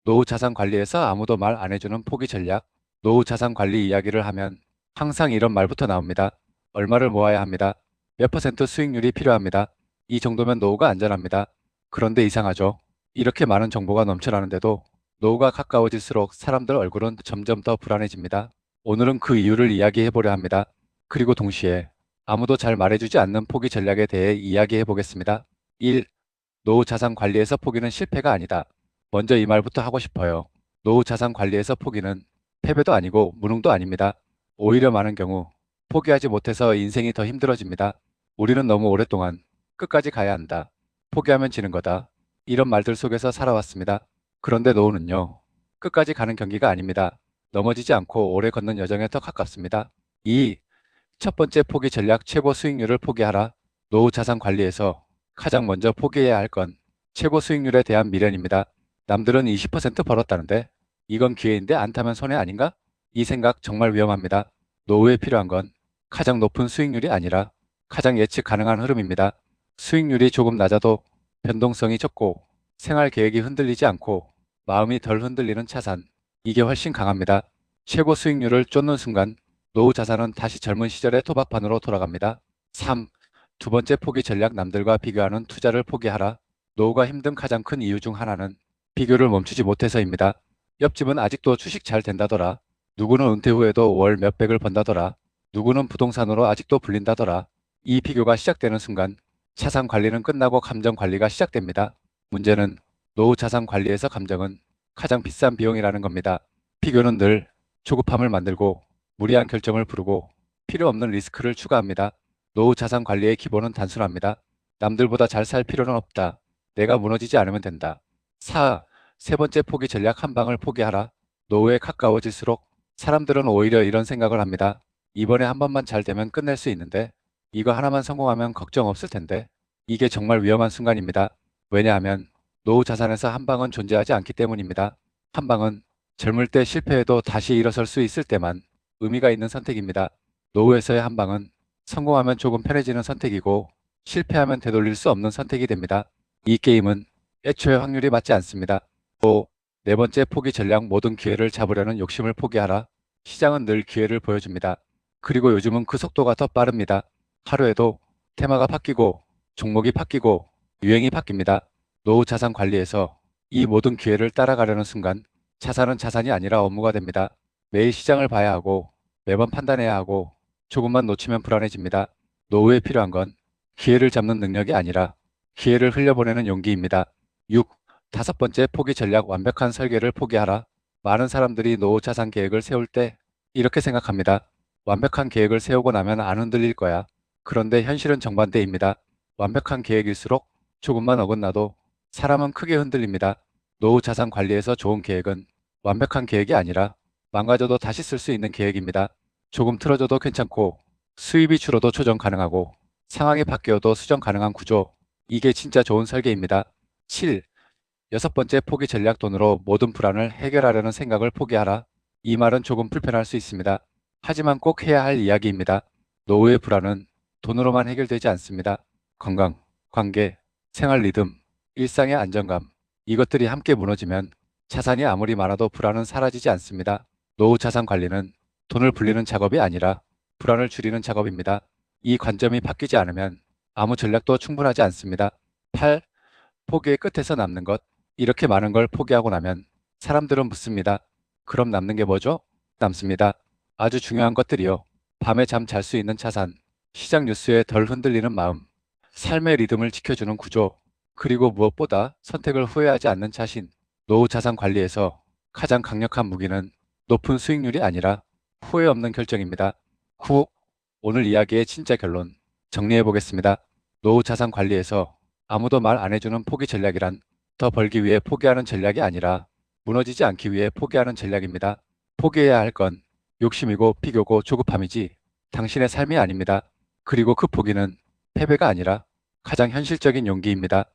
노후 자산 관리에서 아무도 말 안 해주는 포기 전략. 노후 자산 관리 이야기를 하면 항상 이런 말부터 나옵니다. 얼마를 모아야 합니다. 몇 퍼센트 수익률이 필요합니다. 이 정도면 노후가 안전합니다. 그런데 이상하죠. 이렇게 많은 정보가 넘쳐나는데도 노후가 가까워질수록 사람들 얼굴은 점점 더 불안해집니다. 오늘은 그 이유를 이야기해 보려 합니다. 그리고 동시에 아무도 잘 말해주지 않는 포기 전략에 대해 이야기해 보겠습니다. 1. 노후 자산 관리에서 포기는 실패가 아니다. 먼저 이 말부터 하고 싶어요. 노후 자산 관리에서 포기는 패배도 아니고 무능도 아닙니다. 오히려 많은 경우 포기하지 못해서 인생이 더 힘들어집니다. 우리는 너무 오랫동안 끝까지 가야 한다. 포기하면 지는 거다. 이런 말들 속에서 살아왔습니다. 그런데 노후는요. 끝까지 가는 경기가 아닙니다. 넘어지지 않고 오래 걷는 여정에 더 가깝습니다. 2. 첫 번째 포기 전략 최고 수익률을 포기하라. 노후 자산 관리에서 가장 먼저 포기해야 할 건 최고 수익률에 대한 미련입니다. 남들은 20% 벌었다는데 이건 기회인데 안 타면 손해 아닌가? 이 생각 정말 위험합니다. 노후에 필요한 건 가장 높은 수익률이 아니라 가장 예측 가능한 흐름입니다. 수익률이 조금 낮아도 변동성이 적고 생활 계획이 흔들리지 않고 마음이 덜 흔들리는 차산. 이게 훨씬 강합니다. 최고 수익률을 쫓는 순간 노후 자산은 다시 젊은 시절의 토박판으로 돌아갑니다. 3. 두 번째 포기 전략 남들과 비교하는 투자를 포기하라. 노후가 힘든 가장 큰 이유 중 하나는 비교를 멈추지 못해서입니다. 옆집은 아직도 주식 잘 된다더라. 누구는 은퇴 후에도 월 몇백을 번다더라. 누구는 부동산으로 아직도 불린다더라. 이 비교가 시작되는 순간 자산 관리는 끝나고 감정 관리가 시작됩니다. 문제는 노후 자산 관리에서 감정은 가장 비싼 비용이라는 겁니다. 비교는 늘 조급함을 만들고 무리한 결정을 부르고 필요 없는 리스크를 추가합니다. 노후 자산 관리의 기본은 단순합니다. 남들보다 잘 살 필요는 없다. 내가 무너지지 않으면 된다. 4. 세 번째 포기 전략 한 방을 포기하라. 노후에 가까워질수록 사람들은 오히려 이런 생각을 합니다. 이번에 한 번만 잘 되면 끝낼 수 있는데 이거 하나만 성공하면 걱정 없을 텐데. 이게 정말 위험한 순간입니다. 왜냐하면 노후 자산에서 한 방은 존재하지 않기 때문입니다. 한 방은 젊을 때 실패해도 다시 일어설 수 있을 때만 의미가 있는 선택입니다. 노후에서의 한 방은 성공하면 조금 편해지는 선택이고 실패하면 되돌릴 수 없는 선택이 됩니다. 이 게임은 애초에 확률이 맞지 않습니다. 또 네 번째 포기 전략 모든 기회를 잡으려는 욕심을 포기하라. 시장은 늘 기회를 보여줍니다. 그리고 요즘은 그 속도가 더 빠릅니다. 하루에도 테마가 바뀌고 종목이 바뀌고 유행이 바뀝니다. 노후 자산 관리에서 이 모든 기회를 따라가려는 순간 자산은 자산이 아니라 업무가 됩니다. 매일 시장을 봐야 하고 매번 판단해야 하고 조금만 놓치면 불안해집니다. 노후에 필요한 건 기회를 잡는 능력이 아니라 기회를 흘려보내는 용기입니다. 6. 다섯 번째 포기 전략 완벽한 설계를 포기하라. 많은 사람들이 노후 자산 계획을 세울 때 이렇게 생각합니다. 완벽한 계획을 세우고 나면 안 흔들릴 거야. 그런데 현실은 정반대입니다. 완벽한 계획일수록 조금만 어긋나도 사람은 크게 흔들립니다. 노후 자산 관리에서 좋은 계획은 완벽한 계획이 아니라 망가져도 다시 쓸 수 있는 계획입니다. 조금 틀어져도 괜찮고 수입이 줄어도 조정 가능하고 상황이 바뀌어도 수정 가능한 구조. 이게 진짜 좋은 설계입니다. 7. 여섯 번째 포기 전략 돈으로 모든 불안을 해결하려는 생각을 포기하라. 이 말은 조금 불편할 수 있습니다. 하지만 꼭 해야 할 이야기입니다. 노후의 불안은 돈으로만 해결되지 않습니다. 건강, 관계, 생활 리듬, 일상의 안정감. 이것들이 함께 무너지면 자산이 아무리 많아도 불안은 사라지지 않습니다. 노후 자산 관리는 돈을 불리는 작업이 아니라 불안을 줄이는 작업입니다. 이 관점이 바뀌지 않으면 아무 전략도 충분하지 않습니다. 8. 포기의 끝에서 남는 것. 이렇게 많은 걸 포기하고 나면 사람들은 묻습니다. 그럼 남는 게 뭐죠? 남습니다. 아주 중요한 것들이요. 밤에 잠 잘 수 있는 자산, 시장 뉴스에 덜 흔들리는 마음, 삶의 리듬을 지켜주는 구조, 그리고 무엇보다 선택을 후회하지 않는 자신. 노후 자산 관리에서 가장 강력한 무기는 높은 수익률이 아니라 후회 없는 결정입니다. 오늘 이야기의 진짜 결론 정리해 보겠습니다. 노후 자산 관리에서 아무도 말 안 해주는 포기 전략이란 더 벌기 위해 포기하는 전략이 아니라 무너지지 않기 위해 포기하는 전략입니다. 포기해야 할 건 욕심이고 비교고 조급함이지 당신의 삶이 아닙니다. 그리고 그 포기는 패배가 아니라 가장 현실적인 용기입니다.